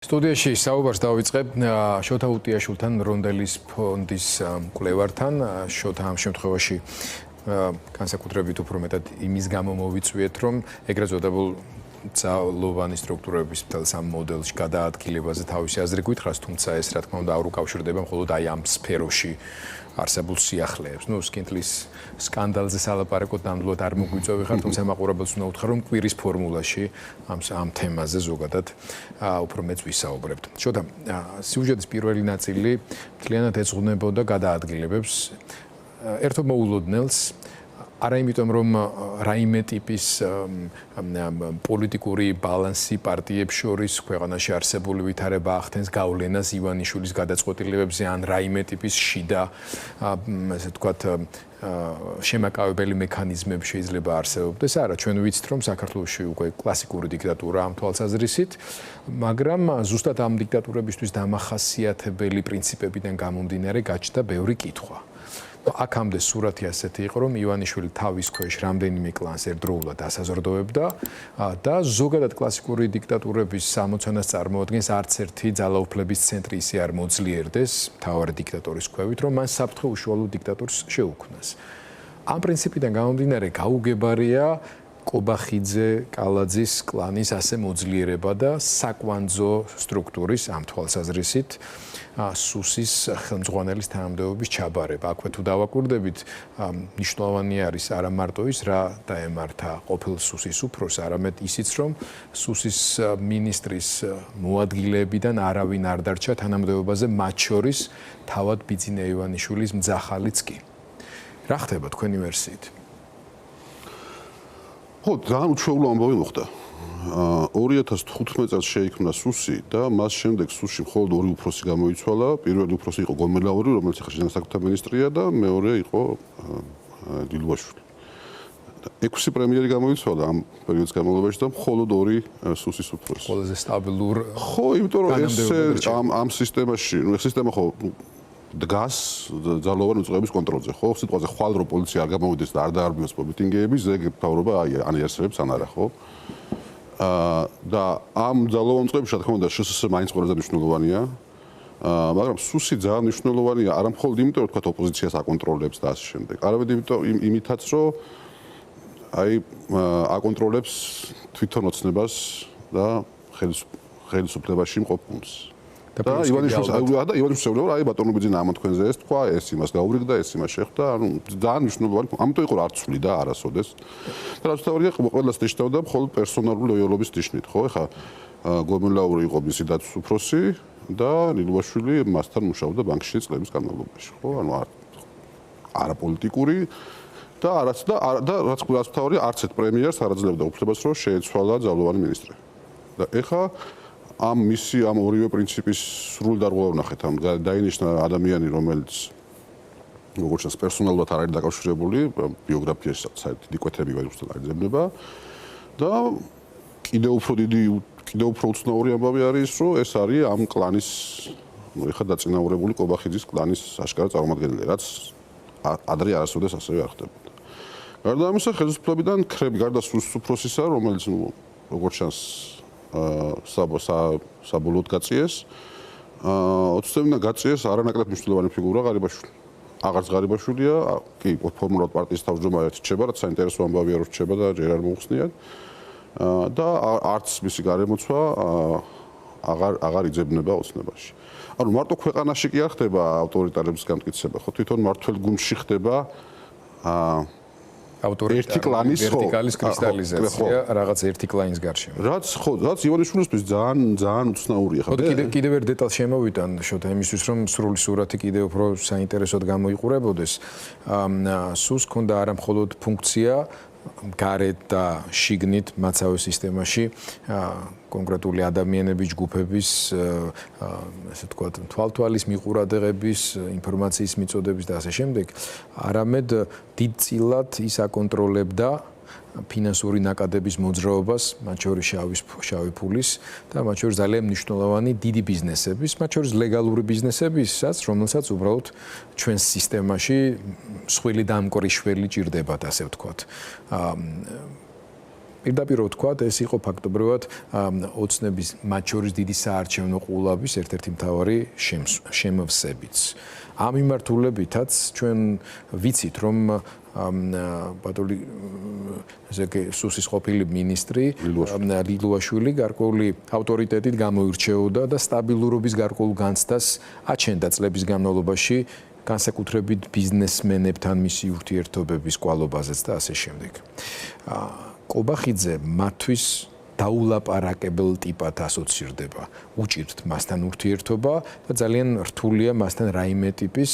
სტუდიაში საუბარს დავიწყებ შოთა უტიაშვილთან რონდელის ფონდის მკვლევართან. შოთა ამ შემთხვევაში განსაკუთრებით უფრო მეტად იმის გამო მოვიწვიეთ, რომ ეგრეთ წოდებულ ძალოვანი სტრუქტურების მთელს ამ მოდელში გადაადგილებაზე თავისი აზრი გითხრას, თუმცა ეს რა თქმა უნდა არ უკავშირდება მხოლოდ აი ამ სფეროში არსებულ სიახლეებს. სკინთლის სკანდალზე სალაპარაკოდ ნამდვილად არ მოგვიწევი ხარ, თუმცა მაყურებელს უნდა უთხრა, რომ კვირის ფორმულაში ამ თემაზე ზოგადად უფრო მეც ვისაუბრებთ. შოთა, სიუჟეტის პირველი ნაწილი მთლიანად ეძღვნებოდა გადაადგილებებს ერთობ მოულოდნელს, არა იმიტომ, რომ რაიმე ტიპის პოლიტიკური ბალანსი პარტიებს შორის ქვეყანაში არსებული ვითარება ახდენს გავლენას ივანიშვილის გადაწყვეტილებებზე ან რაიმე ტიპის შიდა, ასე ვთქვათ, შემაკავებელი მექანიზმები შეიძლება არსებობდეს. არა, ჩვენ ვიცით, რომ საქართველოში უკვე კლასიკური დიქტატურა ამ თვალსაზრისით, მაგრამ ზუსტად ამ დიქტატურებისთვის დამახასიათებელი პრინციპებიდან გამომდინარე გაჩნდა ბევრი კითხვა. აქამდე სურათი ასეთი იყო, რომ ივანიშვილი თავის ქვეშ რამდენიმე კლანს ერთდროულად ასაზრდოებდა და ზოგადად კლასიკური დიქტატურების სამოცანას წარმოადგენს არც ერთი ძალაუფლების ცენტრი ისე არ მოძლიერდეს მთავარი დიქტატორის ქვევით, რომ მან საფრთხე უშუალო დიქტატორს შეუქმნას. ამ პრინციპიდან გამომდინარე გაუგებარია კობახიძე, კალაძის კლანის ასე მოძლიერება და საკვანძო სტრუქტურის ამ თვალსაზრისით სუსის ხელმძღვანელის თანამდებობის ჩაბარება. აქვე თუ დავაკვირდებით, მნიშვნელოვანი არის არა მარტო ის, რა დაემართა ყოფილ სუსის უფროსს, არამედ ისიც, რომ სუსის მინისტრის მოადგილეებიდან არავინ არ დარჩა თანამდებობაზე, მათ შორის თავად ბიძინა ივანიშვილის მძახალიც კი. რა ხდება თქვენი ვერსიით? ხო, ძალიან უჩვეულო ამბავი მოხდა. 2015 წელს შეიქმნა სუსი და მას შემდეგ სუსში მხოლოდ ორი უფროსი გამოიცვალა. პირველი უფროსი იყო გომელაური, რომელიც ახლა შინაგან საქმეთა მინისტრია და მეორე იყო დილუაშვილი. 6 პრემიერი გამოიცვალა ამ პერიოდის განმავლობაში და მხოლოდ ორი სუსის უფროსი. ყველაზე სტაბილურ. ხო, იმიტომ რომ ეს ამ სისტემაში, სისტემა ხო დგას ძალოვანი უწყების კონტროლზე, ხო? სიტყვაზე ხვალ რო პოლიცია არ გამოვიდეს და არ დაარბიოს მიტინგეები, ზეგ მთავრობა ან იარსებებს ან არა, ხო? და ამ ძალოვან უწყებში, რა თქმა უნდა, შსს მაინც ყველაზე მნიშვნელოვანია. მაგრამ სუსი ძალიან მნიშვნელოვანია, არა მხოლოდ იმიტომ, რომ თქვა ოპოზიციას აკონტროლებს და ასე შემდეგ. არამედ იმითაც, რომ აი აკონტროლებს თვითონ ოცნებას და ხელისუფლებაში მყოფ გუნდს. და ივანიშვილს ეუბნება, აი ბატონო ბიძინა ამ თქვენზე ეს თქვა, ეს იმას გაურიგდა, ეს იმას შეხვდა, ანუ ძალიან მნიშვნელოვანი. ამიტომ იყო არ ცვლი და არასოდეს. და რაც თავია ყველას ნიშნავდა მხოლოდ პერსონალური ლოიალობის ნიშნით, ხო? ეხა გომელაური იყო მისი დაცვის უფროსი და დილუაშვილი მასთან მუშაობდა ბანკში წლების განმავლობაში, ხო? ანუ არა პოლიტიკური და რაც თავია არც ერთ პრემიერს არ აძლევდა უფლებას, რომ შეეცვალა ძალოვანი მინისტრი. და ეხა ამ ორივე პრინციპის სრულ დარღვევა ვნახეთ. ამ დაინიშნა ადამიანი, რომელიც როგორც ჩანს პერსონალურად არ არის დაკავშირებული, ბიოგრაფიაში საერთოდ კვეთები ვაჟუსთან არ ძებნება და კიდევ უფრო უცნაური ამბავი არის ის, რომ ეს არის ამ კლანის ეხა დაწინაურებული კობახიძის კლანის აშკარა წარმომადგენელი, რაც ადრე არასოდეს ასევე არ ხდებოდა. გარდა ამისა, ხელისუფლებიდან ქრები გარდა სუსის უფროსისა, რომელიც როგორც ჩანს საბოლოოდ გაწიეს. 20 წლიდან გაწიეს არანაკლებ მნიშვნელოვანი ფიგურა ღარიბაშვილი. აღარც ღარიბაშვილია, კი, ფორმულად პარტიის თავმჯდომარე რჩება, რაც საინტერესო ამბავია, რომ რჩება და ჯერ არ მოუხსნიათ. და არც მისი გარემოცვა აღარ იძებნება ოცნებაში. ანუ მარტო ქვეყანაში კი არ ხდება ავტორიტარების განმტკიცება, ხო თვითონ მართველ გუნდში ხდება ერთი კლანის ვერტიკალის კრისტალიზაცია რაღაც ერთი კლანის გარშემო. რაც ივანიშვილისთვის ძალიან უცნაურია. ხო, კიდევ ერთ დეტალს შემოვიტან შოთა იმისთვის, რომ სრული სურათი კიდევ უფრო საინტერესოდ გამოიყურებოდეს. სუს ჰქონდა არა მხოლოდ ფუნქცია გარეთ და შიგნით მაცავე სისტემაში კონკრეტული ადამიანების ჯგუფების ასე ვთქვათ თვალთვალის მიყურადღების ინფორმაციის მიწოდების და ასე შემდეგ, არამედ დიდწილად ის აკონტროლებდა ფინანსური ნაკადების მოძრაობას, მათ შორის შავი ფულის და მათ შორის ძალიან მნიშვნელოვანი დიდი ბიზნესების, მათ შორის ლეგალური ბიზნესებისაც, რომელსაც უბრალოდ ჩვენს სისტემაში მსხვილი დამკვირვებელი ჭირდებათ, ასე ვთქვათ. პირდაპირ ვთქვა, ეს იყო ფაქტობრივად ოცნების მათ შორის დიდი საარჩევნო ყულაბის ერთ-ერთი მთავარი შემოსებიც. ამ მიმართულებითაც ჩვენ ვიცით, რომ ბატონი სუსის ყოფილი მინისტრი ლილუაშვილი გარკვეული ავტორიტეტით გამოირჩეოდა და სტაბილურობის გარკვეულ განცდას აჩენდა წლების განმავლობაში განსაკუთრებით ბიზნესმენებთან მისი ურთიერთობების კვალობაზეც და ასე შემდეგ. კობახიძე მათთვის დაულაპარაკებელ ტიპად ასოცირდება. უჭირთ მასთან ურთიერთობა და ძალიან რთულია მასთან რაიმე ტიპის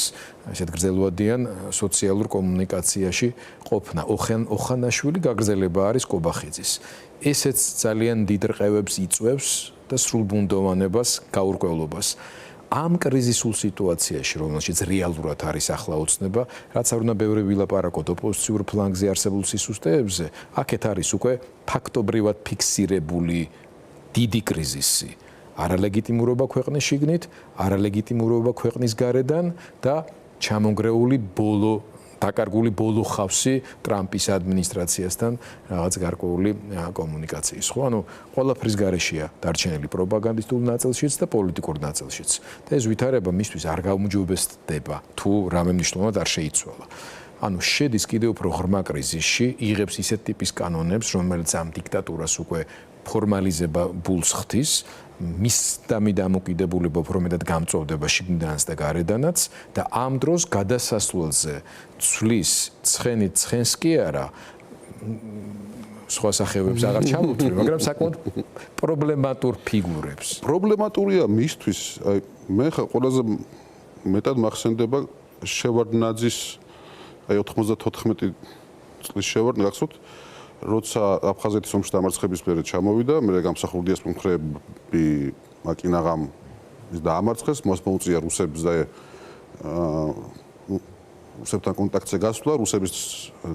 ასეთ გრძელვადიან სოციალურ კომუნიკაციაში ყოფნა. ოხანაშვილი გაგრძელება არის კობახიძის. ესეც ძალიან დიდ რყევებს იწვევს და სრულბუნდოვანებას, გაურკვევლობას. ამ კრიზისულ სიტუაციაში, რომელშიც რეალურად არის ახლა ოცნება, რაც არ უნდა ბევრი ვილაპარაკოთ ოპოზიციურ ფლანგზე არსებულ სისუსტეებზე, აქეთ არის უკვე ფაქტობრივად ფიქსირებული დიდი კრიზისი. არალეგიტიმურობა ქვეყნის შიგნით, არალეგიტიმურობა ქვეყნის გარედან და ჩამონგრეული დაკარგული ბოლო ხავსი ტრამპის ადმინისტრაციასთან რაღაც გარკვეული კომუნიკაციის. ხო, ანუ ყველაფრის გარეშეა დარჩენილი პროპაგანდისტულ ნაწილშიც და პოლიტიკურ ნაწილშიც. და ეს ვითარება მისთვის არ გაუმჯობესდება, თუ რამე მნიშვნელოვნად არ შეიცვალა. ანუ შედის კიდევ უფრო ღრმა კრიზისში, იღებს ისეთ ტიპის კანონებს, რომელიც ამ დიქტატურას უკვე ფორმალიზებულს ხდის, მის დამოკიდებულება უფრო მეტად გამწოვდება შიგნიდანაც და გარედანაც და ამ დროს გადასასვლელზე ცვლის ცხენით ცხენს კი არა სხვა სახეობებს აღარ ჩამოვთვლი, მაგრამ საკმაოდ პრობლემატურ ფიგურებს. პრობლემატურია მისთვის, აი მე ხა ყველაზე მეტად მახსენდება შევარდნაძის აი 94 წლის შევარდნაძის როცა აფხაზეთის ომში დამარცხების მერე ჩამოვიდა, მე გამსახურდიას მომხრეები მაკინაღამ ის დაამარცხეს, მოსმოუწია რუსებს და რუსებთან კონტაქტზე გასვლა, რუსების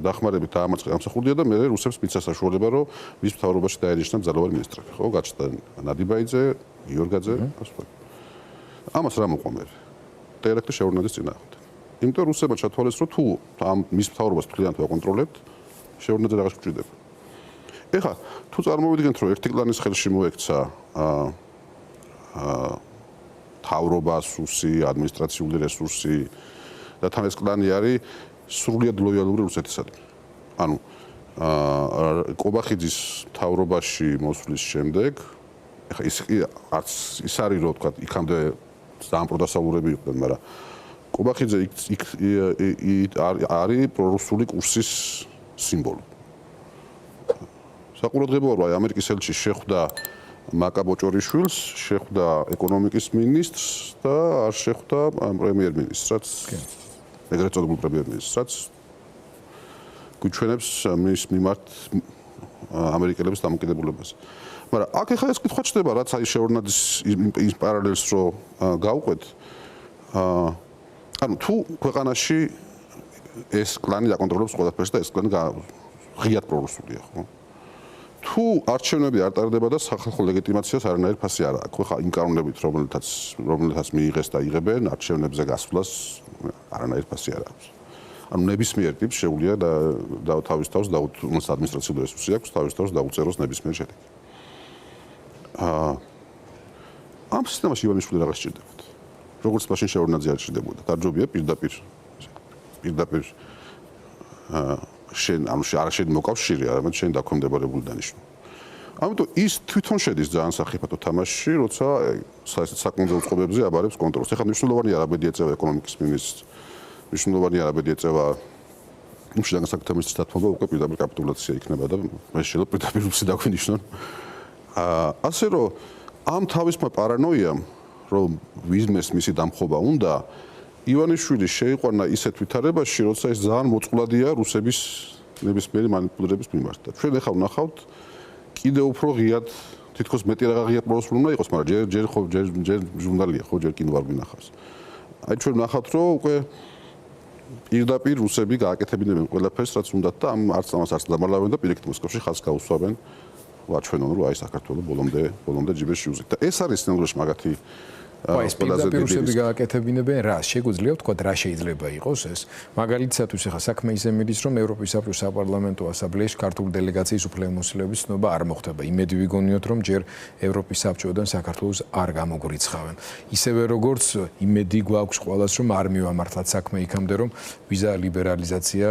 დახმარებით დაამარცხა გამსახურდია და მე რუსებს მისცა საშუალება, რომ მის მთავრობაში დაენიშნა ძალოვანი მინისტრები, ხო, გაჩნდა ნადიბაიძე, გიორგაძე, ასე. ამას რა მოყვა მე? დირექტორ შევარდნაძის წინააღმდეგ. იმიტომ რუსებმა ჩათვალეს, რომ თუ ამ მის მთავრობას თვლიანად ვაკონტროლებთ, შევარდნაძე რაღაც გვჭირდება. ეხლა თუ წარმოვიდგენთ, რომ ერთი კლანის ხელში მოექცა მთავრობა, სუსი, ადმინისტრაციული რესურსი და თან ეს კლანი არის სრულიად ლოიალური რუსეთისადმი. ანუ კობახიძის მთავრობაში მოსვლის შემდეგ, ეხლა ის არის რომ თქვა, იქამდე ძალიან პროდასავლურები იყვნენ, მაგრამ კობახიძე არის პრორუსული კურსის სიმბოლო. საყურადღებოა, რომ ამერიკის ელჩი შეხვდა მაკა ბოჭორიშვილს, შეხვდა ეკონომიკის მინისტრს და არ შეხვდა პრემიერ-მინისტრს, რაც ეგრეთ წოდებულ პრემიერ-მინისტრს, რაც გვიჩვენებს მის მიმართ ამერიკელების დამოკიდებულებას. მაგრამ აქ ახლა ეს კითხვა ჩდება, რაც აი შევარდნაძის ის პარალელს რო გავყვეთ. ანუ თუ ქვეყანაში ეს კლანი დაკონტროლებს ყველაფერს და ეს კლანი ღიად პრორუსულია, ხო? თუ არჩევნები არ ტარდება და სახალხო ლეგიტიმაციას არანაირი ფასი არ აქვს, ხო, იმ კანონებით, რომელთაც მიიღეს და იღებენ არჩევნებზე გასვლას არანაირი ფასი არ აქვს. ანუ ნებისმიერ ტიპს შეუძლია და თავის თავს დაუწუნოს ადმინისტრაციული რესურსი აქვს, თავის თავს დაუწეროს ნებისმიერ შედეგი. ამ სისტემაში ივანიშვილი რაღაც სჭირდებათ. როგორც მაშინ შევარდნაძე არ სჭირდებოდა. დარჯობია პირდაპირ შენ არ მოკავშირე, არამედ შენ დაქვემდებარებული დანიშნო. ამიტომ ის თვითონ შედის ძალიან სახიფათო თამაშში, როცა საკონდო უწყობებზე აბარებს კონტროლს. ეხლა მნიშვნელოვანი არაბედი ეწევა ეკონომიკის მინისტრს, მნიშვნელოვანი არაბედი ეწევა იმ შედან საკუთარ მინისტრს დათმობა, უკვე პირდაპირ კაპიტულაცია იქნება და მე შეიძლება პირდაპირ რუსი დაგვინიშნონ. ასე რომ ამ თავისმა პარანოიამ, რომ ვიზმეს მისი დამხობა უნდა, ივანიშვილი შეიყვანა ისეთ ვითარებაში, როცა ეს ძალიან მოწყვლადია რუსების ნებისმიერი მანიპულირების მიმართ. ჩვენ ახლა ვნახავთ კიდევ უფრო ღიად, თითქოს მეტი რაღაც ღიად პრორუსული უნდა იყოს, მაგრამ ჯერ ჟურნალია, ხო, ჯერ კინო არ გვინახავს. აი ჩვენ ვნახავთ, რომ უკვე პირდაპირ რუსები გააკეთებინებენ ყველაფერს, რაც უნდათ და არც ამას არც დამალავენ და პირიქით მოსკოვში ხაზს გაუსვამენ. ვაჩვენონ, რომ აი საქართველოს ბოლომდე ჯიბეს შეუზით. და ეს არის სინამდვილეში მაგათი ეს პირდაპირ გააკეთებინებენ რა შეგვიძლია ვთქვა რა შეიძლება იყოს ეს მაგალითისათვის ახლა საქმე ისე მიდის რომ ევროპის საბჭოს საპარლამენტო ასამბლეაში ქართული დელეგაციის უფლებამოსილების ცნობა არ მოხდება იმედი ვიგონიოთ რომ ჯერ ევროპის საბჭოდან საქართველოს არ გამოგვრიცხავენ ისევე როგორც იმედი გვაქვს ყველას რომ არ მივამართლათ საქმე იქამდე რომ ვიზა ლიბერალიზაცია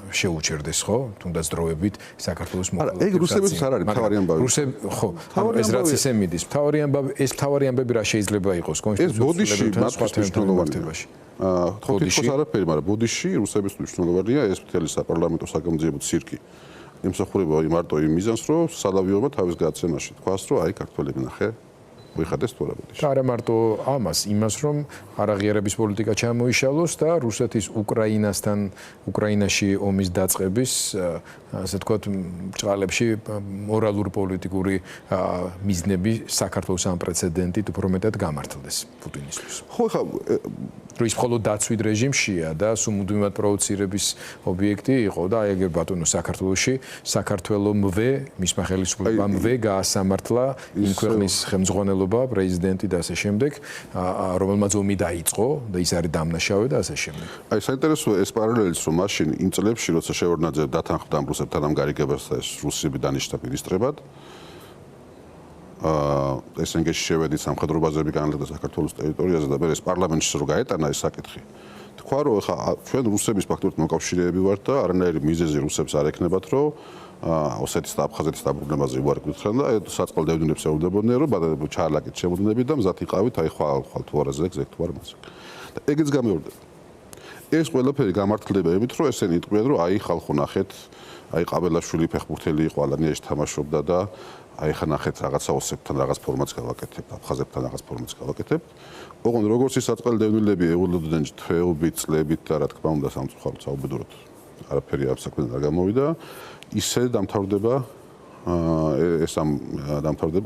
შეუჩერდეს ხო თუნდაც დროებით საქართველოს მოქალაქეებს ეგ რუსებიც არ არის თავარი ამბავი ხო ეს რაც ისე მიდის თავარი ამბავი ეს თავარი ამბები რა შეიძლება იყოს ეს ბოდიში მათთვის მნიშვნელოვანია. თითქოს არაფერი, მაგრამ ბოდიში რუსების მნიშვნელოვანია ეს მთელი საპარლამენტო საგამოძიებო ცირკი. იმსახურება მარტო იმ მიზანს, რომ სალავიობა თავის გაცემაში თქვას, რომ აი ქართველები ნახე ვიხადეს თუ არა ბოდიში. და არა მარტო ამას, იმას რომ არაღიარების პოლიტიკა ჩამოიშალოს და რუსეთის უკრაინაში ომის დაწყების ასე ვთქვათ ბრწყალებში მორალურ პოლიტიკური მიზნები საქართველოს ამ პრეცედენტით უფრო მეტად გამართლდეს პუტინისთვის. ხო ხა ის მხოლოდ დაცვით რეჟიმშია და სუმუდმივად პროვოცირების ობიექტი იყო და აი ეგ ბატონო საქართველოში საქართველომვე მისმა ხელისუფლებამვე გაასამართლა იმ ქვეყნის ხელმძღვანელობა პრეზიდენტი და ასე შემდეგ რომელმაც ომი დაიწყო და ის არის დამნაშავე და ასე შემდეგ. აი საინტერესოა ეს პარალელიც რომ მაშინ იმ წლებში როცა შევარდნაძე დათანხმდა ამ რუსებთან ამ გარიგებას და ეს რუსები დანიშნა ministrებად ესენგეში შევედით სამხედრო ბაზები განლაგდა საქართველოს ტერიტორიაზე და მე ეს პარლამენტში რო გაეტანა ეს საკითხი. თქვა რომ ხა ჩვენ რუსების ფაქტობრივად მოკავშირეები ვართ და არანაირი მიზეზი რუსებს არ ექნებათ რომ ოსეთის და აფხაზეთის დაბრუნებაზე უარკვითხენ და საწყალ დევნილებს ეუბნებოდნენ რომ ჩარლაკით შემოძნებით და მზად იყავით აი ხვალ თუ არა ზეგ თუ არა მასე. და ეგეც გამეორდა. ეს ყველაფერი გამართლდება იმით რომ ესენი იტყვიან რომ აი ხალხო ნახეთ აი ყაბელაშვილი ფეხბურთელი იყო ალანიაში თამაშობდა და აი ხა ნახეთ რაღაცა ოსებთან რაღაც ფორმაც გავაკეთებთ, აფხაზებთან რაღაც ფორმაც გავაკეთებთ. ოღონდ როგორც ის საწყალ დევნილები ეულოდნენ თვეობით, წლებით და რა თქმა უნდა სამწუხაროდ საუბედუროდ არაფერი ამ საქმედან არ გამოვიდა, ისე დამთავრდება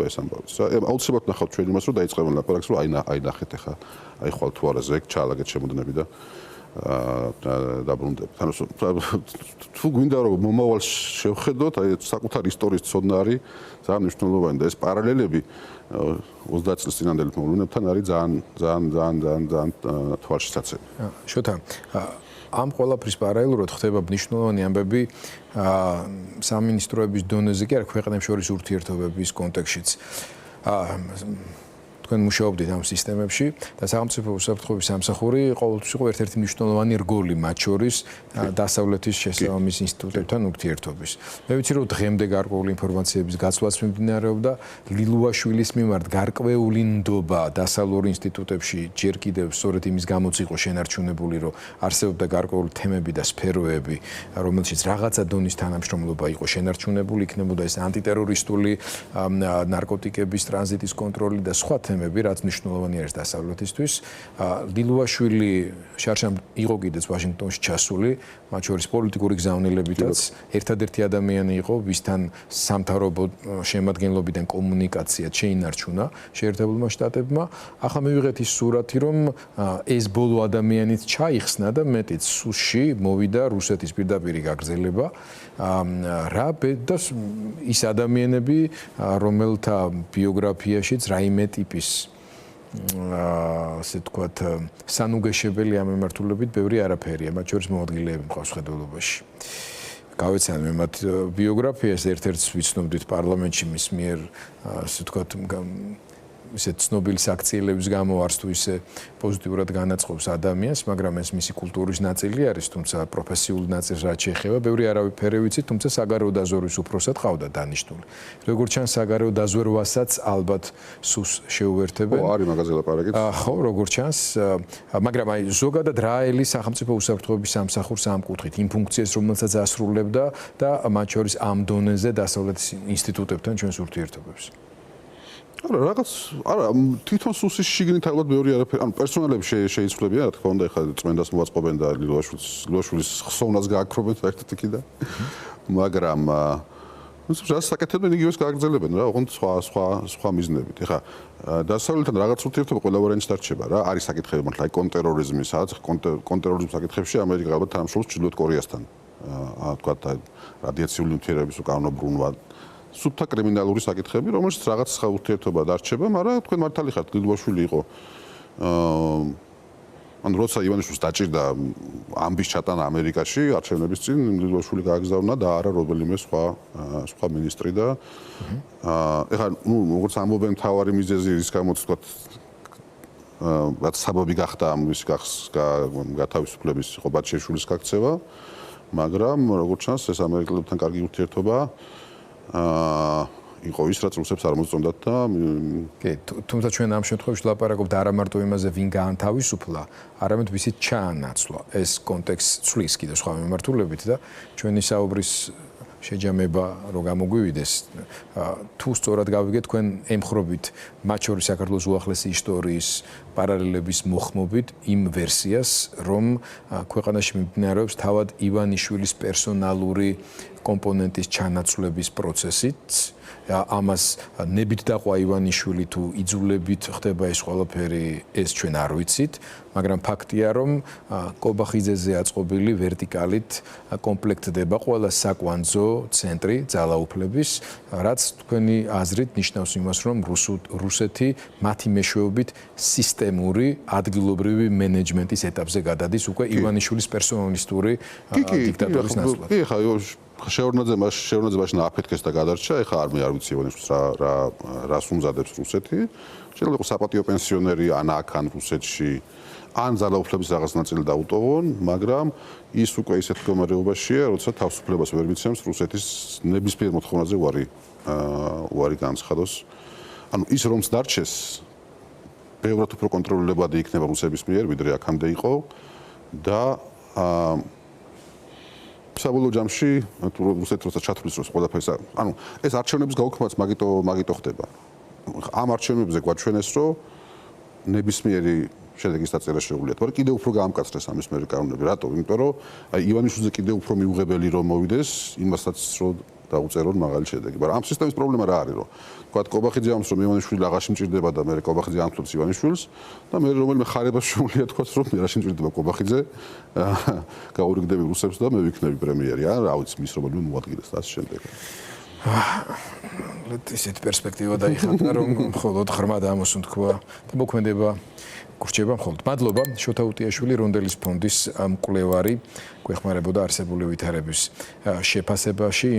ეს ამბავიც. აუცილებლად ნახავთ ჩვენ იმას, რომ დაიწყებენ ლაპარაკს, რომ აი ნახეთ ახლა აი ხვალ თუ არა ზეგ ჩალაგეთ შემოდნები და დაბრუნდებით. ანუ თუ გვინდა რომ მომავალ შევხედოთ, აი საკუთარ ისტორიის ცოდნა არის ძალიან მნიშვნელოვანი და ეს პარალელები 30 წლის წინანდელი მოვლენებთან არის ძალიან თვალშისაცემი. შოთა ამ ყველაფრის პარალელურად ხდება მნიშვნელოვანი ამბები სამინისტროების დონეზე კი არა ქვეყნებს შორის ურთიერთობების კონტექსტშიც. თქვენ მუშაობდით ამ სისტემებში და სახელმწიფო უსაფრთხოების სამსახური ყოველთვის იყო ერთ-ერთი მნიშვნელოვანი რგოლი მათ შორის დასავლეთის შესაბამის ინსტიტუტებთან ურთიერთობის. მე ვიცი რომ დღემდე გარკვეული ინფორმაციების გაცვლაც მიმდინარეობდა ლილუაშვილის მიმართ გარკვეული ნდობა დასავლურ ინსტიტუტებში ჯერ კიდევ სწორედ იმის გამოც იყო შენარჩუნებული რომ არსებობდა გარკვეული თემები და სფეროები რომელშიც რაღაცა დონის თანამშრომლობა იყო შენარჩუნებული იქნებოდა ეს ანტიტერორისტული ნარკოტიკების ტრანზიტის კონტროლი და სხვა რაც მნიშვნელოვანი არის დასავლეთისთვის. ლილუაშვილი შარშამ იყო კიდეც ვაშინგტონში ჩასული, მათ შორის პოლიტიკური გზავნილებითაც ერთადერთი ადამიანი იყო, ვისთან სამთავრობო შემადგენლობიდან კომუნიკაცია შეინარჩუნა შეერთებულმა შტატებმა. ახლა მივიღეთ ის სურათი, რომ ეს ბოლო ადამიანიც ჩაიხსნა და მეტიც სუსში მოვიდა რუსეთის პირდაპირი გაგრძელება. რა და ის ადამიანები, რომელთა ბიოგრაფიაშიც რაიმე ტიპის ასე ვთქვათ, სანუგეშებელი ამ მიმართულებით ბევრი არაფერია, მათ შორის მოადგილეები მყავს ხედველობაში. გავეცან მე მათ ბიოგრაფიას ერთ-ერთს ვიცნობდით პარლამენტში მის მიერ ასე ვთქვათ ისე ცნობილი საქციელების გამო არც თუ ისე პოზიტიურად განაწყობს ადამიანს, მაგრამ ეს მისი კულტურის ნაწილი არის, თუმცა პროფესიული ნაწილს რაც შეეხება, ბევრი არავითარი ვიცი, თუმცა საგარეო დაზვერვის უფროსად ყავდა დანიშნული. როგორც ჩანს, საგარეო დაზვერვასაც ალბათ სუს შეუერთებენ. ხო, არის მაგაზე ლაპარაკიც. ხო, როგორც ჩანს, მაგრამ აი ზოგადად რა ელის სახელმწიფო უსაფრთხოების სამსახურს ამ კუთხით, იმ ფუნქციას, რომელსაც ასრულებდა და მათ შორის ამ დონეზე დასავლეთის ინსტიტუტებთან ჩვენს ურთიერთობებს. არა, თვითონ სუსის შიგნით ალბათ მეორე არაფერი. ანუ პერსონალები შეიცვლებიან, რა თქმა უნდა, ეხლა წმენდას მოაწყობენ და ლილუაშვილის ხსოვნას გააქრობენ საერთოდ იქიდან. მაგრამ რას საკეთებდნენ იგივეს გააგრძელებენ რა, ოღონდ სხვა მიზნებით. ეხლა დასავლეთთან რაღაც ურთიერთობა ყველა ვარიანტს დარჩება რა. არის საკითხები მართლა აი კონტრტერორიზმი, სადაც კონტრტერორიზმის საკითხებში ამერიკა ალბათ თანამშრომლობს ჩრდილოეთ კორეასთან. თქვათ რადიაციული ნივთიერების უკანონო ბრუნვა სუფთა კრიმინალური საკითხები, რომელშიც რაღაც ურთიერთობა დარჩება, მაგრამ თქვენ მართალი ხართ, ლილუაშვილი იყო ანუ როცა ივანიშვილს დაჭირდა ამბის ჩატანა ამერიკაში არჩევნების წინ მდიდროშვილი გააგზავნა და არა რომელიმე სხვა მინისტრი და ეხლა როგორც ამბობენ მთავარი მიზეზი რის გამოც თქვა რაც საბაბი გახდა ამის გათავისუფლების იყო ბატშეშვილის გაქცევა მაგრამ როგორც ჩანს ეს ამერიკელებთან კარგი ურთიერთობა იყო ის რაც რუსებს არ მოსწონდათ და კი თუმცა ჩვენ ამ შემთხვევაში ვლაპარაკობთ არა მარტო იმაზე ვინ გაანთავისუფლა არამედ ვისით ჩაანაცვლა ეს კონტექსტს ცვლის კიდევ სხვა მიმართულებით და ჩვენი საუბრის შეჯამება რო გამოგვივიდეს თუ სწორად გავიგეთ თქვენ ემხრობით მათ შორის საქართველოს უახლესი ისტორიის პარალელების მოხმობით იმ ვერსიას რომ ქვეყანაში მიმდინარეობს თავად ივანიშვილის პერსონალური კომპონენტის ჩანაცვლების პროცესით ამას ნებით დაყვა ივანიშვილი თუ იძულებით ხდება ეს ყველაფერი ეს ჩვენ არ ვიცით მაგრამ ფაქტია რომ კობახიძეზე აწყობილი ვერტიკალით კომპლექტდება ყველა საკვანძო ცენტრი ძალაუფლების რაც თქვენი აზრით ნიშნავს იმას რომ რუსეთი მათი მეშვეობით სისტემური ადგილობრივი მენეჯმენტის ეტაპზე გადადის უკვე ივანიშვილის პერსონალისტური დიქტატურის ნაცვლად კი ხა შეურნაძე აფეთქეს და გადარჩა ეხლა არ ვიცი ივანიშვილს რას უმზადებს რუსეთი შეიძლება იყოს საპატიო პენსიონერი ან აქ ან რუსეთში ან ძალაუფლების რაღაც ნაწილი დაუტოვონ მაგრამ ის უკვე ისეთ მდგომარეობაშია როცა თავისუფლებას ვერ მიცემს რუსეთის ნებისმიერ მოთხოვნაზე უარი განცხადოს ანუ ის რომც დარჩეს ბევრად უფრო კონტროლირებადი იქნება რუსების მიერ ვიდრე აქამდე იყო და საბოლოო ჯამში რუსეთი როცა ჩათვლის რომ ყველაფერს ანუ ეს არჩევნების გაუქმებაც მაგიტო ხდება ამ არჩევნებზე გვაჩვენეს რომ ნებისმიერი შედეგის დაწერა შეუძლიათ მაგრამ კიდევ უფრო გაამკაცრეს ამის მერე კანონები რატო იმიტომ რომ აი ივანიშვილზე კიდევ უფრო მიუღებელი რომ მოვიდეს იმასაც რომ დაუწერონ მაღალი შედეგი მაგრამ ამ სისტემის პრობლემა რა არის რომ თქვა კობახიძე ამს რომ ივანიშვილი აღარ შემჭირდება და მე კობახიძე ამთვლებს ივანიშვილს და მე რომელიმე ხარებას შეუძლია თქვა რომ მე რა შემჭირდება კობახიძე გაურიგდები რუსებს და მე ვიქნები პრემიერი ან რა ვიცი მის რომელიმე მოადგილეს და ასე შემდეგ ისეთ პერსპექტივა დაიხატა რომ მხოლოდ ღრმა დამოსუნ თქვა და მოქმედება გურჩება მხოლოდ მადლობა შოთა უტიაშვილი რონდელის ფონდის მკვლევარი გვეხმარებოდა არსებული ვითარების შეფასებაში